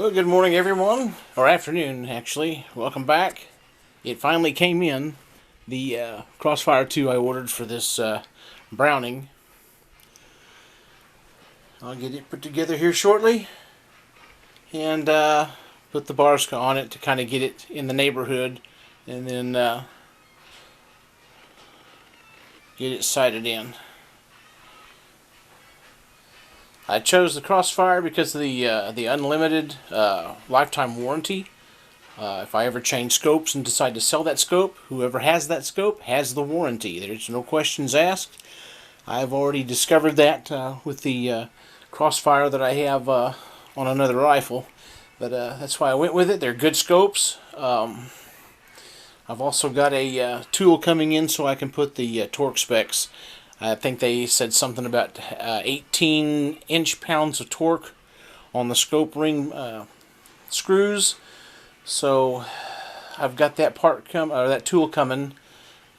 Well, good morning everyone, or afternoon actually. Welcome back. It finally came in, the Crossfire 2 I ordered for this Browning. I'll get it put together here shortly and put the bars on it to kind of get it in the neighborhood, and then get it sighted in. I chose the Crossfire because of the unlimited lifetime warranty. If I ever change scopes and decide to sell that scope, whoever has that scope has the warranty. There's no questions asked. I've already discovered that with the Crossfire that I have on another rifle. But that's why I went with it. They're good scopes. I've also got a tool coming in so I can put the torque specs. I think they said something about 18 inch-pounds of torque on the scope ring screws. So I've got that that tool coming,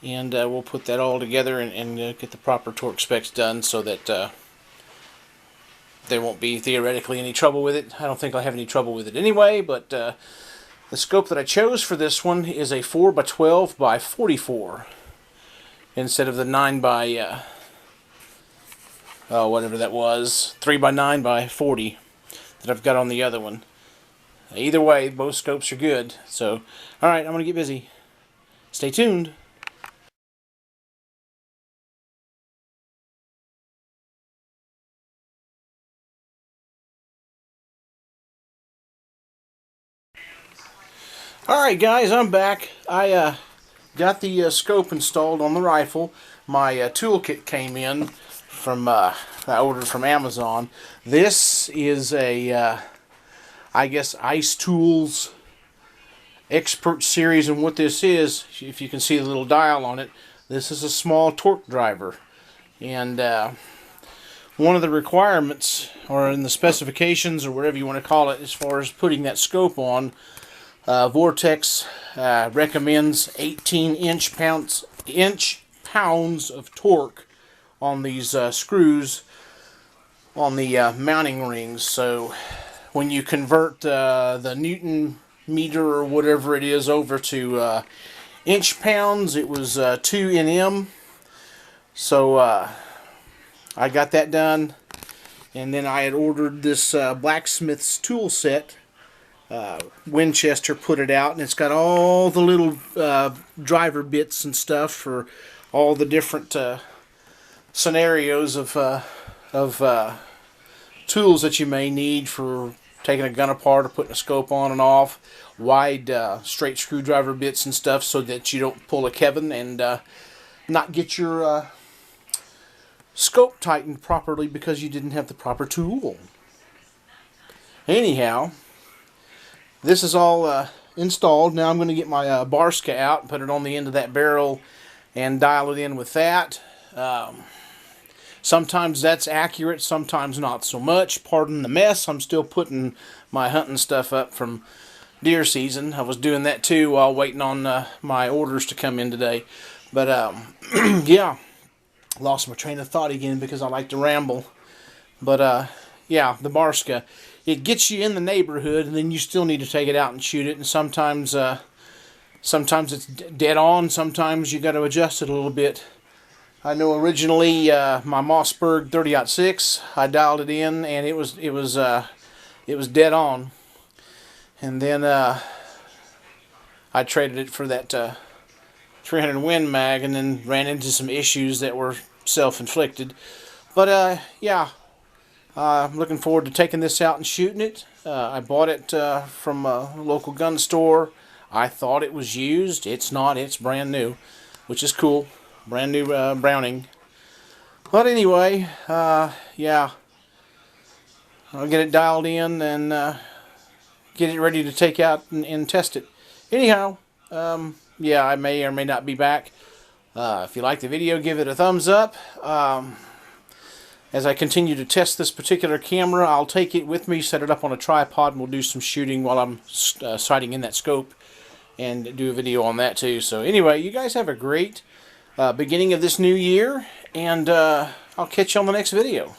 and we'll put that all together and get the proper torque specs done so that there won't be theoretically any trouble with it. I don't think I'll have any trouble with it anyway, but the scope that I chose for this one is a 4x12 by 44. Instead of the 9 by whatever that was, 3x9 by 40 that I've got on the other one. Either way, both scopes are good. So, alright, I'm going to get busy. Stay tuned. Alright guys, I'm back. I got the scope installed on the rifle. My toolkit came in from I ordered from Amazon. This is a I guess IceToolz Expert Series, and what this is, if you can see the little dial on it, this is a small torque driver. And one of the requirements, or in the specifications, or whatever you want to call it, as far as putting that scope on, Vortex recommends 18 inch-pounds of torque on these screws on the mounting rings. So when you convert the Newton meter or whatever it is over to inch-pounds, it was 2 Nm. So I got that done, and then I had ordered this blacksmith's tool set. Winchester put it out, and it's got all the little driver bits and stuff for all the different scenarios of tools that you may need for taking a gun apart or putting a scope on and off. Wide straight screwdriver bits and stuff so that you don't pull a Kevin and not get your scope tightened properly because you didn't have the proper tool. Anyhow, this is all installed. Now I'm going to get my Barska out and put it on the end of that barrel and dial it in with that. Sometimes that's accurate, sometimes not so much. Pardon the mess. I'm still putting my hunting stuff up from deer season. I was doing that too while waiting on my orders to come in today. But yeah, lost my train of thought again because I like to ramble. But yeah, the Barska, it gets you in the neighborhood, and then you still need to take it out and shoot it. And sometimes it's dead on. Sometimes you got to adjust it a little bit. I know originally my Mossberg 30-06, I dialed it in, and it was dead on. And then I traded it for that 300 Win mag, and then ran into some issues that were self-inflicted. But yeah. I'm looking forward to taking this out and shooting it. I bought it from a local gun store. I thought it was used. It's not. It's brand new, which is cool. Brand new Browning. But anyway, yeah. I'll get it dialed in and get it ready to take out and test it. Anyhow, yeah, I may or may not be back. If you like the video, give it a thumbs up. As I continue to test this particular camera, I'll take it with me, set it up on a tripod, and we'll do some shooting while I'm sighting in that scope, and do a video on that too. So anyway, you guys have a great beginning of this new year, and I'll catch you on the next video.